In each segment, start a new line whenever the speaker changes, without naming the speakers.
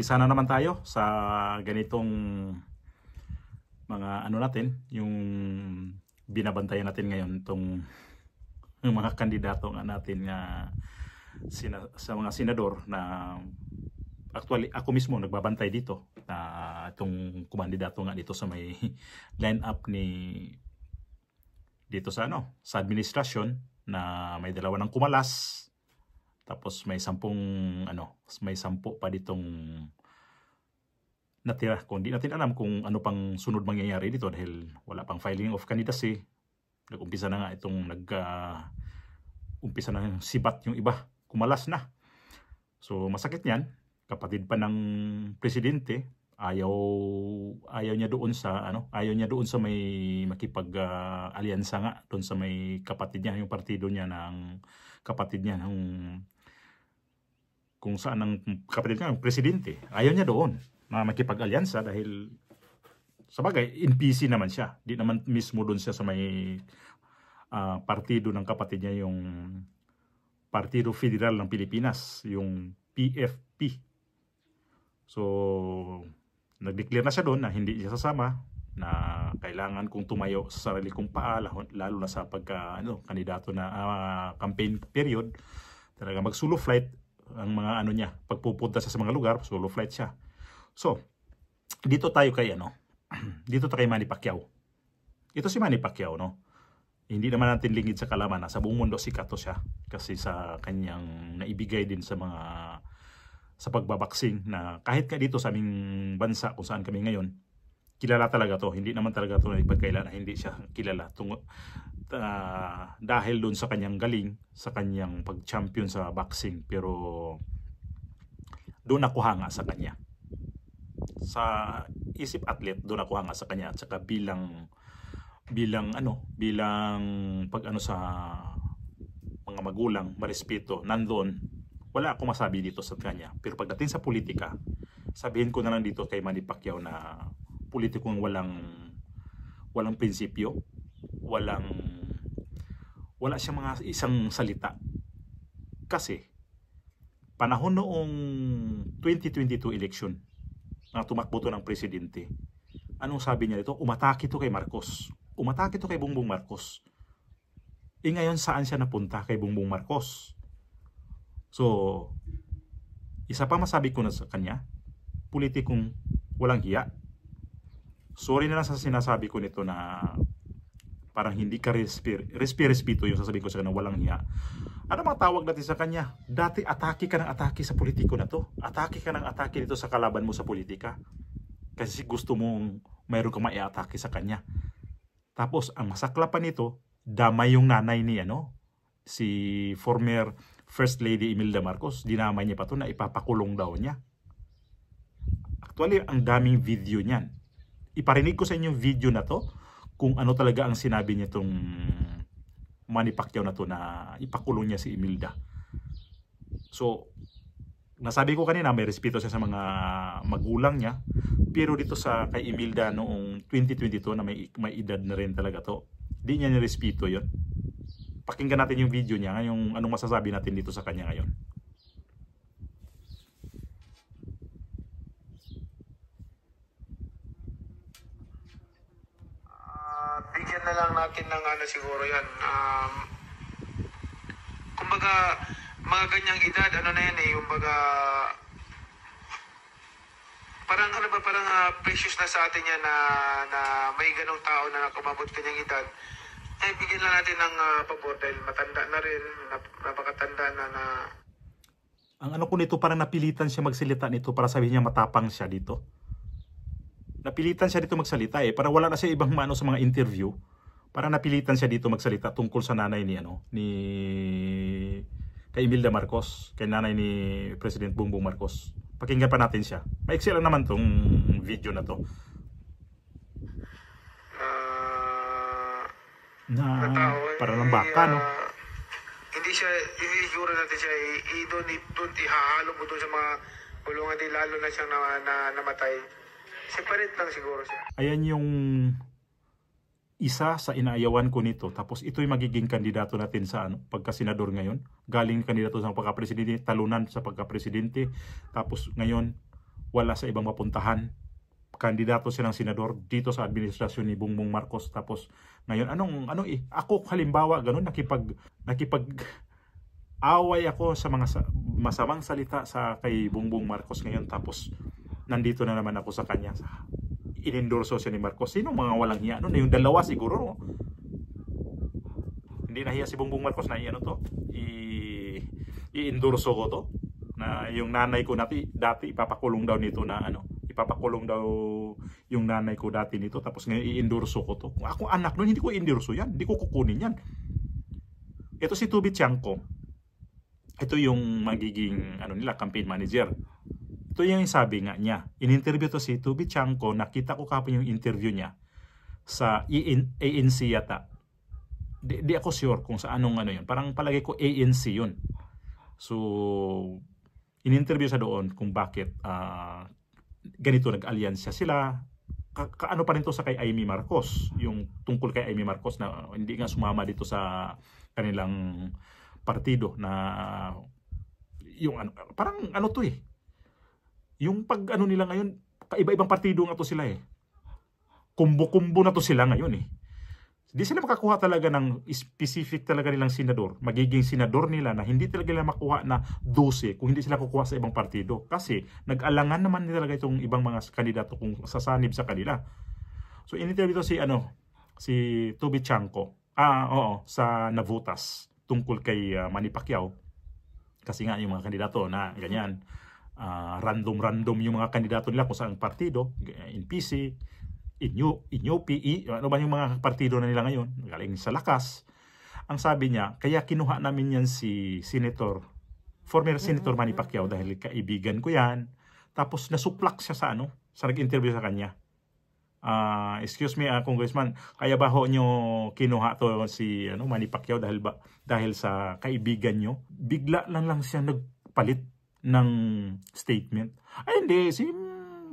umpisa na naman tayo sa ganitong mga ano natin, yung binabantayan natin ngayon, itong mga kandidato nga natin nga sa mga senador na actually ako mismo nagbabantay dito na itong kumandidato nga dito sa may line up ni dito sa sa administrasyon na may dalawa ng kumalas. Tapos may 10 may 10 pa ditong natira. Kung di natin alam kung ano pang sunod mangyayari dito dahil wala pang filing of candidacy. Nag-umpisa na nga itong umpisa na sibat yung iba. Kumalas na. So masakit niyan. Kapatid pa ng presidente, ayaw niya doon sa may makipag-alyansa nga doon sa may kapatid niya, yung partido niya ng kapatid niya ng kung saan ang kapatid niya, ng presidente. Ayaw niya doon na makipag-alyansa dahil sa bagay, NPC naman siya. Di naman mismo doon siya sa may partido ng kapatid niya, yung Partido Federal ng Pilipinas, yung PFP. So, nag-declare na siya doon na hindi siya sasama, na kailangan kong tumayo sa sarili kong paa, lalo na sa kandidato na campaign period. Talaga mag-solo flight ang mga niya. Pagpupunta sa mga lugar, solo flight siya. So, dito tayo kay dito tayo kay Manny Pacquiao. Ito si Manny Pacquiao, Hindi naman natin lingid sa kalaman na sa buong mundo sikato siya kasi sa kanyang naibigay din sa pagbabaksing, na kahit ka dito sa aming bansa kung saan kami ngayon, kilala talaga to. Hindi naman talaga to na ipagkaila na hindi siya kilala dahil doon sa kanyang galing, sa kanyang pag-champion sa boxing. Pero doon ako hanga sa kanya. Sa isip athlete, doon ako hanga sa kanya. At saka bilang pag sa mga magulang, marespeto, nandoon, wala akong masabi dito sa kanya. Pero pagdating sa politika, sabihin ko na lang dito kay Manny Pacquiao na politikong walang prinsipyo, wala siyang mga isang salita. Kasi panahon noong 2022 election na tumakbo to ng presidente, anong sabi niya dito? Umatake to kay Marcos. Umatake to kay Bongbong Marcos. Ngayon saan siya napunta kay Bongbong Marcos? So, isa pa masabi ko na sa kanya, politikong walang hiya. Sorry na lang sa sinasabi ko nito na parang hindi ka respeto yung sasabihin ko sa kanya, walang hiya. Ano mga tawag natin sa kanya? Dati atake ka ng atake sa politiko na to. Atake ka ng atake dito sa kalaban mo sa politika. Kasi gusto mong mayroon kang maiatake sa kanya. Tapos, ang masakla pa nito, damay yung nanay ni si former First Lady Imelda Marcos. Dinamay niya pa to na ipapakulong daw niya. Actually, ang daming video niyan. Iparinig ko sa inyo yung video na to kung ano talaga ang sinabi niya itong Manny Pacquiao na to na ipakulong niya si Imelda. So, nasabi ko kanina may respeto siya sa mga magulang niya, pero dito sa kay Imelda noong 2022 na may edad na rin talaga to, di niya nirespeto yon. Pakinggan natin yung video niya, yung anong masasabi natin dito sa kanya ngayon.
Bigyan na lang natin ng siguro yan. Kumbaga, mga ganyang edad, na yan kumbaga, parang precious na sa atin yan na may ganong tao na kumabot kanyang edad. Bigyan lang natin ng pabor dahil matanda na rin, napakatanda na.
Ang ko nito, parang napilitan siya magsalita nito para sabihin niya matapang siya dito. Napilitan siya dito magsalita para wala na siya ibang sa mga interview. Para napilitan siya dito magsalita tungkol sa nanay ni kay Imelda Marcos, kay nanay ni President Bongbong Marcos. Pakinggan pa natin siya. Maiksi lang naman tong video na to. Para ng baka,
hindi siguro natin siya doon ihahalo mo doon sa mga kulungan din, lalo na siyang namatay. Separate lang siguro siya.
Ayan yung isa sa inaayawan ko nito. Tapos ito'y magiging kandidato natin sa pagka-senador ngayon. Galing kandidato sa pagka-presidente, talunan sa pagka-presidente. Tapos ngayon, wala sa ibang mapuntahan. Kandidato silang senador dito sa administrasyon ni Bongbong Marcos. Tapos ngayon ako halimbawa ganun nakipag away ako sa mga masamang salita sa kay Bongbong Marcos ngayon, tapos nandito na naman ako sa kanya. Inendorso siya ni Marcos. Sino mga walang hiya? Yung dalawa siguro, no? Hindi nahiya si Bongbong Marcos na i-endorso ko to. Na yung nanay ko dati ipapakulong daw nito na ipapakulong daw yung nanay ko dati nito, tapos ngayon i-endorso ko to. Kung ako anak nun, hindi ko i-endorso yan. Hindi ko kukunin yan. Ito si Toby Chanco. Ito yung magiging campaign manager. Ito yung sabi nga niya. In-interview to si Toby Chanco. Nakita ko kapon yung interview niya sa ANC yata. Di ako sure kung sa anong yun. Parang palagay ko ANC yun. So, in-interview sa doon kung bakit ganito nag-alyansya sila. Ano pa rin to sa kay Amy Marcos. Yung tungkol kay Amy Marcos na hindi nga sumama dito sa kanilang partido na yung parang to yung pag nila ngayon, kaiba-ibang partido nga to sila kumbo-kumbo na to sila ngayon Hindi sila makakuha talaga ng specific talaga nilang senador, magiging senador nila na hindi talaga nila makuha na 12 kung hindi sila kukuha sa ibang partido, kasi nag-alangan naman nila talaga itong ibang mga kandidato kung sasanib sa kanila. So in-interview to si Toby Chanco sa Navotas tungkol kay Manny Pacquiao, kasi nga yung mga kandidato na ganyan random yung mga kandidato nila kung saan partido, NPC, INUP, ano ba yung mga partido na nila ngayon, galing sa Lakas. Ang sabi niya, kaya kinuha namin yan si former Senator Manny Pacquiao dahil kaibigan ko yan. Tapos nasuplak siya sa nag-interview sa kanya. Excuse me, Congressman, kaya ba nyo kinuha to si Manny Pacquiao dahil sa kaibigan nyo? Bigla lang siya nagpalit ng statement. Ay hindi, si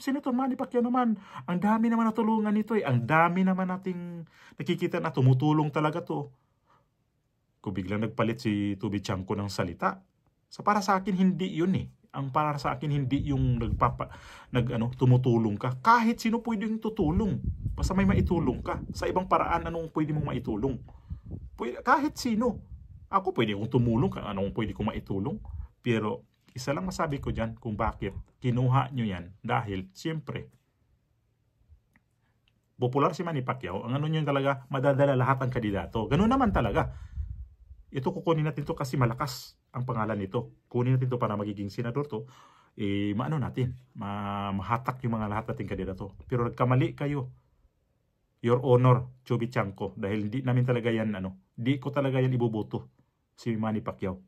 Senator Manny Pacquiao naman, ang dami naman natulungan nito ang dami naman nating nakikita na tumutulong talaga to. Kung biglang nagpalit si Toby Chanco ng salita, para sa akin hindi yun Ang para sa akin hindi yung tumutulong ka. Kahit sino pwedeng tutulong. Basta may maitulong ka. Sa ibang paraan, anong pwede mong maitulong? Kahit sino. Ako pwede kong tumulong, anong pwede kong maitulong. Pero isa lang masabi ko dyan kung bakit kinuha nyo yan. Dahil, siyempre, popular si Manny Pacquiao. Ang nyo talaga, madadala lahat ang kandidato. Ganun naman talaga. Ito kukunin natin to kasi malakas ang pangalan nito. Kunin natin to para magiging senador to. Mahatak yung mga lahat nating kandidato. Pero nagkamali kayo. Your Honor, Toby Chanco. Dahil hindi namin talaga yan, di ko talaga yan iboboto si Manny Pacquiao.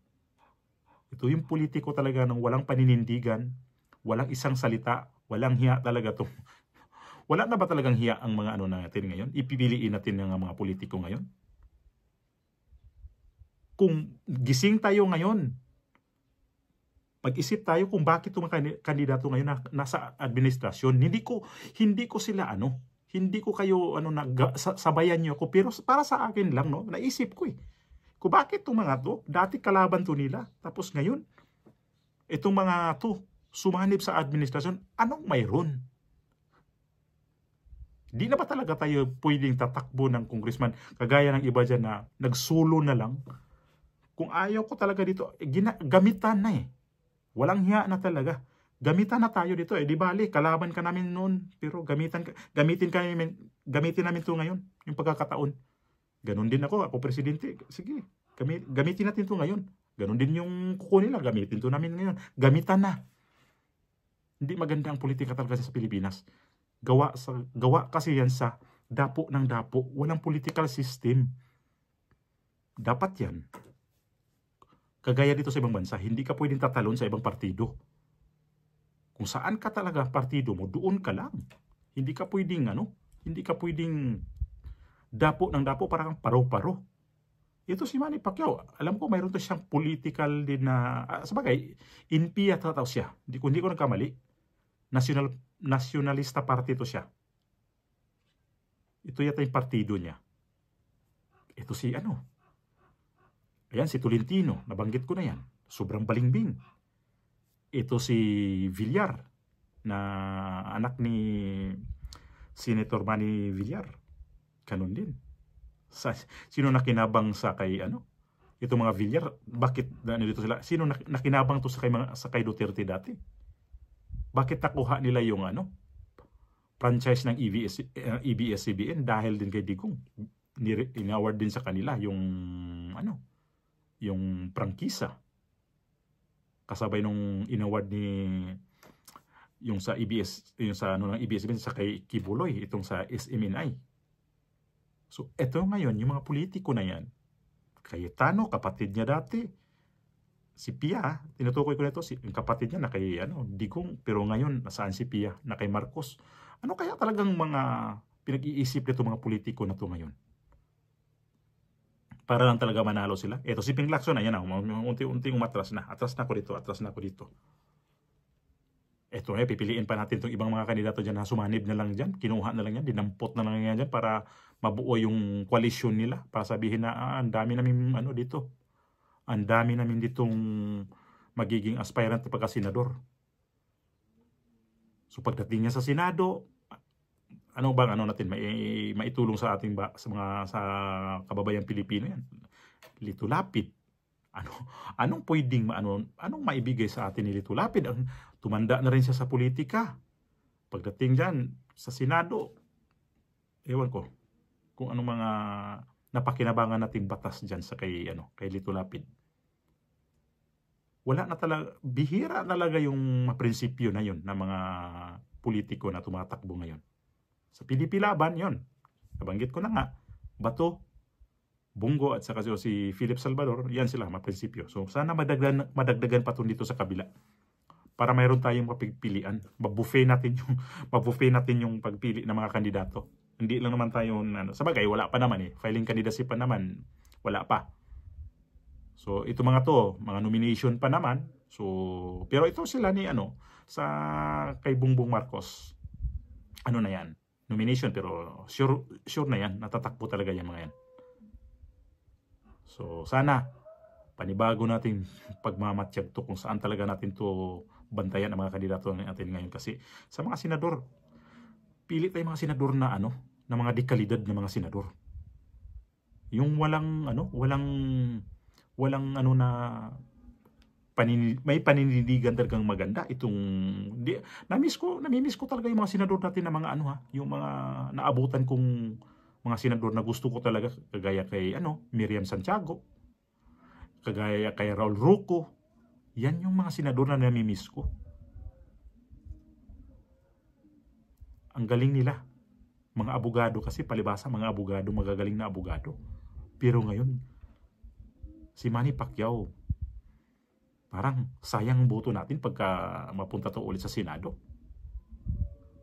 Ito yung politiko talaga ng walang paninindigan, walang isang salita, walang hiya talaga to. Wala na ba talagang hiya ang mga natin ngayon? Ipipiliin natin ng mga politiko ngayon? Kung gising tayo ngayon, mag-isip tayo kung bakit itong kandidato ngayon nasa administrasyon. Hindi ko sila hindi ko kayo sabayan niyo ako, pero para sa akin lang naisip ko kung bakit itong mga to, dati kalaban to nila, tapos ngayon itong mga to sumanib sa administrasyon, anong mayroon? Di na ba talaga tayo pwedeng tatakbo ng congressman kagaya ng iba dyan na nagsulo na lang? Kung ayaw ko talaga dito, gamitan na Walang hiya na talaga. Gamitan na tayo dito Di bali, kalaban ka namin noon, pero gamitin namin to ngayon, yung pagkakataon. Ganon din ako presidente. Sige, gamitin natin to ngayon. Ganon din yung kuko nila, gamitin to namin ngayon. Gamitan na. Hindi maganda ang politika talaga sa Pilipinas. Gawa kasi yan sa dapo ng dapo. Walang political system. Dapat yan. Kagaya dito sa ibang bansa, hindi ka pwedeng tatalon sa ibang partido. Kung saan ka talaga partido mo, doon ka lang. Hindi ka pwedeng dapo ng dapo, parang paro-paro. Ito si Manny Pacquiao, alam ko mayroon to siyang political din na, sabagay, INPI at tataw siya. Hindi ko nagkamali. Nationalista party to siya. Ito yata yung partido niya. Ito si Ayan, si Tolentino, nabanggit ko na yan. Sobrang balimbing. Ito si Villar. na anak ni Senator Manny Villar. Ganun din. Sino nakinabang sa kay itong mga Villar? Bakit dito sila? Sino nakinabang to sa kay Duterte dati? Bakit nakuha nila yung franchise ng ABS-CBN dahil din kay Digong? Inaward din sa kanila yung yung prangkisa. Kasabay nung inaward ni yung sa ABS, yung sa ng ABS-CBN sa kay Kibuloy, itong sa SMNI. So eto ngayon yung mga politiko na yan. Cayetano, kapatid niya dati. Si Pia, tinutukoy ko nito, yung kapatid niya na kay Digong, pero ngayon nasaan si Pia? Na kay Marcos. Ano kaya talagang mga pinag-iisip nito mga politiko na to ngayon? Para lang talaga manalo sila. Ito si Ping Lacson, ayan unti-unting umatras na. Atras na ako dito. Ito pipiliin pa natin itong ibang mga kandidato dyan na sumanib na lang dyan. Kinuha na lang yan, dinampot na lang yan dyan para mabuo yung koalisyon nila. Para sabihin na, ang dami namin dito. Ang dami namin ditong magiging aspirant na pagka-senador. So pagdating niya sa Senado, natin maitulong sa ating sa kababayang Pilipino yan? Lito Lapid. Anong pwedeng anong maibigay sa atin ni Lito Lapid? Tumanda na rin siya sa politika. Pagdating diyan sa Senado, ewan ko kung anong mga napakinabangan nating batas diyan sa kay Lito Lapid. Wala na talaga, bihira talaga yung prinsipyo na yun ng mga politiko na tumatakbo ngayon. Sa Pilipilaban, yon. Nabanggit ko na nga, Bato, Bungo at saka si Philip Salvador, yan sila, mga prinsipyo. So sana madagdagan pa dito sa kabila. Para mayroon tayong mapipilian. Mabuffet natin yung pagpili ng mga kandidato. Hindi lang naman tayo, sa bagay, wala pa naman Filing candidacy pa naman, wala pa. So ito mga to, mga nomination pa naman. So pero ito sila ni sa kay Bongbong Marcos. Na yan? Nomination pero sure na yan, natatakbo talaga yan mga yan. So sana panibago natin pagmamatsyag to kung saan talaga natin to bantayan ang mga kandidato natin ngayon kasi sa mga senador, pili tayo mga senador na na mga dekalidad na mga senador. Yung walang na may panindigan talagang maganda itong namimiss ko talaga yung mga senador natin na mga yung mga naabutan kong mga senador na gusto ko talaga kagaya kay Miriam Santiago, kagaya kay Raul Roco. Yan yung mga senador na namimiss ko. Ang galing nila. Mga abogado kasi palibasa mga abogado, magagaling na abogado. Pero ngayon si Manny Pacquiao, parang sayang ang boto natin pagka mapunta to ulit sa Senado.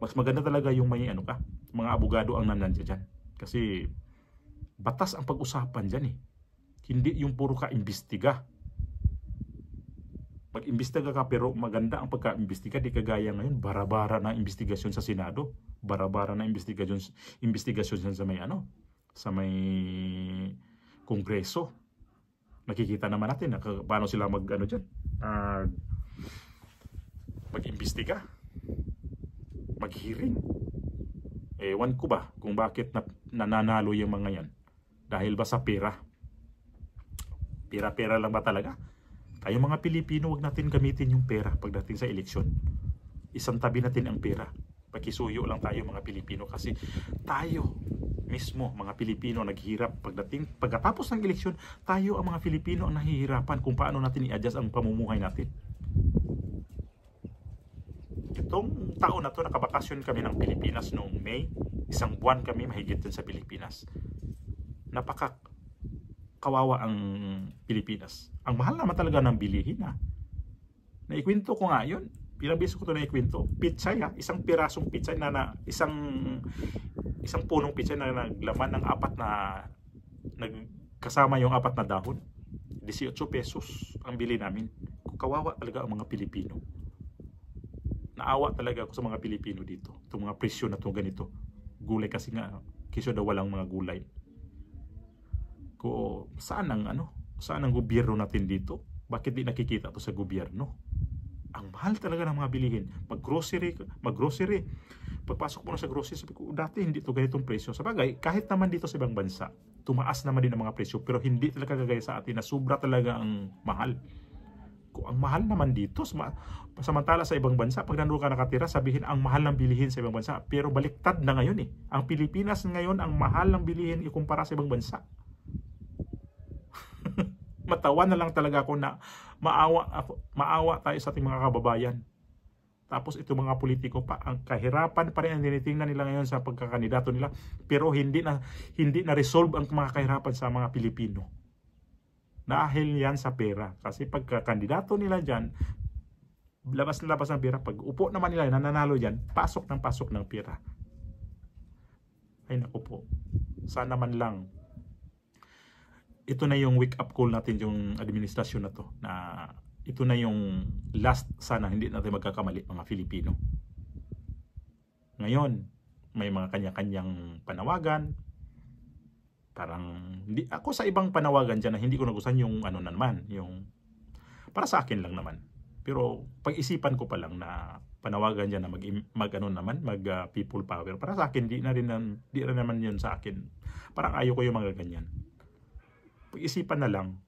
Mas maganda talaga yung may mga abogado ang nandiyan dyan. Kasi batas ang pag-usapan dyan Hindi yung puro ka-imbestiga. Mag-imbestiga ka pero maganda ang pagka-imbestiga. Di kagaya ngayon, bara-bara na investigasyon sa Senado. Bara-bara na investigasyon sa may sa may Kongreso. Nakikita naman natin paano sila mag-imbestiga, mag-hearing. Ewan ko ba kung bakit nananalo yung mga yan. Dahil ba sa pera? Pera-pera lang ba talaga? Tayo mga Pilipino, wag natin gamitin yung pera pagdating sa eleksyon. Isang tabi natin ang pera. Pakisuyo lang tayo mga Pilipino kasi tayo mismo mga Pilipino naghihirap pagkatapos ng eleksyon. Tayo ang mga Pilipino ang nahihirapan kung paano natin i-adjust ang pamumuhay natin. Itong taon na to nakabakasyon kami ng Pilipinas noong May. Isang buwan kami mahigit din sa Pilipinas. Napaka kawawa ang Pilipinas. Ang mahal naman talaga ng bilihin Naikwento ko nga yun. Pinabis ko ito na ikwento. Pitsay isang pirasong pitsay isang punong pitsay na naglaman ng kasama yung 4 na dahon. 18 pesos ang bili namin. Kawawa talaga ang mga Pilipino. Naawa talaga ako sa mga Pilipino dito. Itong mga presyo na ito ganito. Gulay kasi nga, kisyo daw walang mga gulay. Saan ang gobyerno natin dito? Bakit di nakikita to sa gobyerno? Ang mahal talaga ng mga bilihin. Mag-grocery. Pagpasok mo na sa grocery, sabi ko, dati hindi to ganitong presyo. Sabagay, kahit naman dito sa ibang bansa, tumaas naman din ang mga presyo, pero hindi talaga kagaya sa atin na sobra talaga ang mahal. Kung ang mahal naman dito, samantala sa ibang bansa, pag nandun ka nakatira, sabihin ang mahal ng bilihin sa ibang bansa. Pero baliktad na ngayon eh. Ang Pilipinas ngayon, ang mahal ng bilihin ikumpara sa ibang bansa. Matawa na lang talaga ako na maawa tayo sa ating mga kababayan. Tapos ito mga politiko pa, ang kahirapan pa rin ang tinitingnan nila ngayon sa pagkakandidato nila, pero hindi na resolve ang mga kahirapan sa mga Pilipino. Dahil yan sa pera. Kasi pagkakandidato nila dyan, labas na labas ng pera. Pag upo naman nila, nananalo dyan, pasok ng pera. Ay naku po, sana man lang ito na yung wake up call natin, yung administrasyon na to, na ito na yung last, sana hindi natin magkakamali mga Filipino. Ngayon, may mga kanya-kanyang panawagan. Parang, hindi, ako sa ibang panawagan dyan na hindi ko nagustuhan yung ano naman, yung para sa akin lang naman. Pero pag-isipan ko pa lang na panawagan dyan na mag people power. Para sa akin, di rin naman yun sa akin. Parang ayaw ko yung mga ganyan. Pag-isipan na lang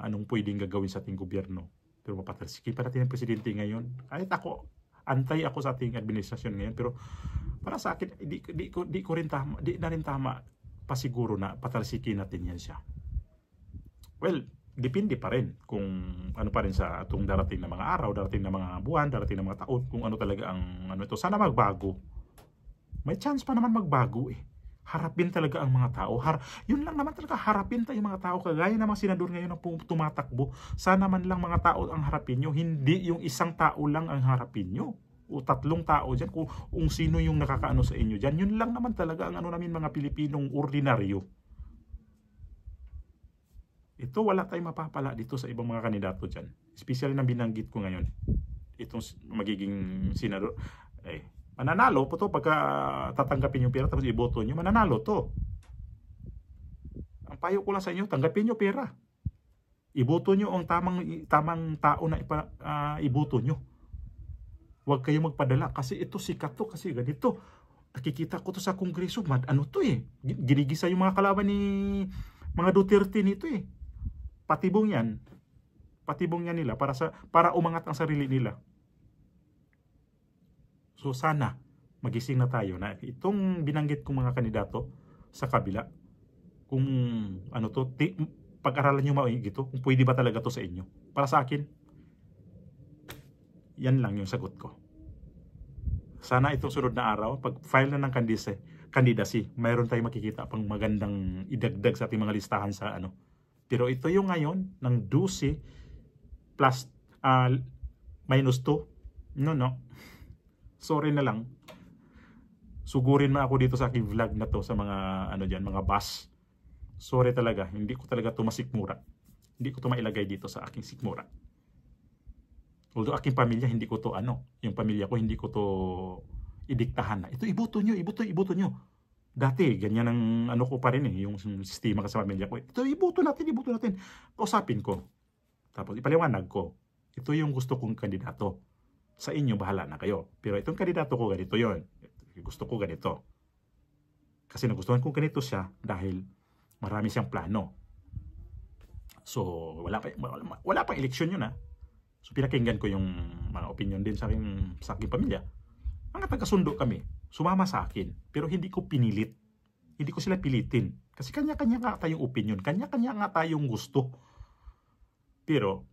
anong pwedeng gagawin sa ating gobyerno. Pero mapatalsikin pa natin ang presidente ngayon. Kahit ako, antay ako sa ating administrasyon ngayon. Pero para sa akin, di na rin tama pasiguro na patalsikin natin yan siya. Well, depende pa rin kung ano pa rin sa atong darating na mga araw, darating na mga buwan, darating na mga taon, kung ano talaga ang ano ito. Sana magbago. May chance pa naman magbago eh. Harapin talaga ang mga tao. Yun lang naman talaga, harapin tayo mga tao. Kagaya ng mga senador ngayon na tumatakbo. Sana man lang mga tao ang harapin nyo. Hindi yung isang tao lang ang harapin nyo. O tatlong tao dyan. Kung sino yung nakakaano sa inyo dyan. Yun lang naman talaga ang ano namin mga Pilipinong ordinaryo. Ito wala tayong mapapala dito sa ibang mga kandidato dyan. Especially na binanggit ko ngayon. Itong magiging senador. Mananalo po to pagka tatanggapin yung pera tapos iboto nyo, mananalo to. Ang payo ko lang sa inyo, tanggapin nyo pera. Iboto nyo ang tamang tao na iboto nyo. Huwag kayo magpadala kasi ito sikat to, kasi ganito. Nakikita ko to sa Kongreso, ano to eh. Ginigisa yung mga kalaban ni mga Duterte nito eh. Patibong yan nila para umangat ang sarili nila. So sana magising na tayo na itong binanggit kong mga kandidato sa kabila, kung ano to, pag-aralan nyo maigi to, kung pwede ba talaga to sa inyo. Para sa akin, yan lang yung sagot ko. Sana itong sunod na araw, pag file na ng candidacy, mayroon tayong makikita pang magandang idagdag sa ating mga listahan sa ano. Pero ito yung ngayon ng 12 plus minus 2. No. Sorry na lang. Sugurin mo ako dito sa aking vlog na to sa mga mga bus. Sorry talaga, hindi ko talaga to masikmura. Hindi ko to mailagay dito sa aking sikmura. Although aking pamilya hindi ko to yung pamilya ko hindi ko to idiktahan na. Ito iboto nyo. Dati ganyan ang ko pa rin yung sistema sa pamilya ko. Ito iboto natin. Kausapin ko. Tapos ipaliwanag ko. Ito yung gusto kong kandidato. Sa inyo, bahala na kayo. Pero itong kandidato ko, ganito yon. Gusto ko ganito. Kasi nagustuhan ko ganito siya dahil marami siyang plano. So, wala pa eleksyon yun . So, pinakinggan ko yung mga opinion din sa aking pamilya. Mga taga-sundo kami. Sumama sa akin. Pero hindi ko pinilit. Hindi ko sila pilitin. Kasi kanya-kanya nga tayong opinion. Kanya-kanya nga tayong gusto. Pero,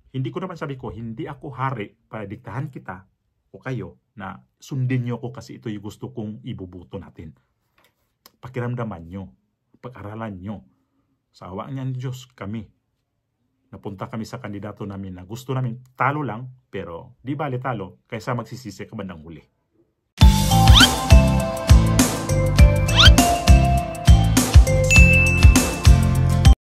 hindi ko naman sabi ko, hindi ako hari para diktahan kita o kayo na sundin nyo ako kasi ito yung gusto kong ibubuto natin. Pakiramdaman nyo, pag-aralan nyo. Sa awa niyan Diyos, kami. Napunta kami sa kandidato namin na gusto namin talo lang, pero di bale talo kaysa magsisisi ka bandang huli.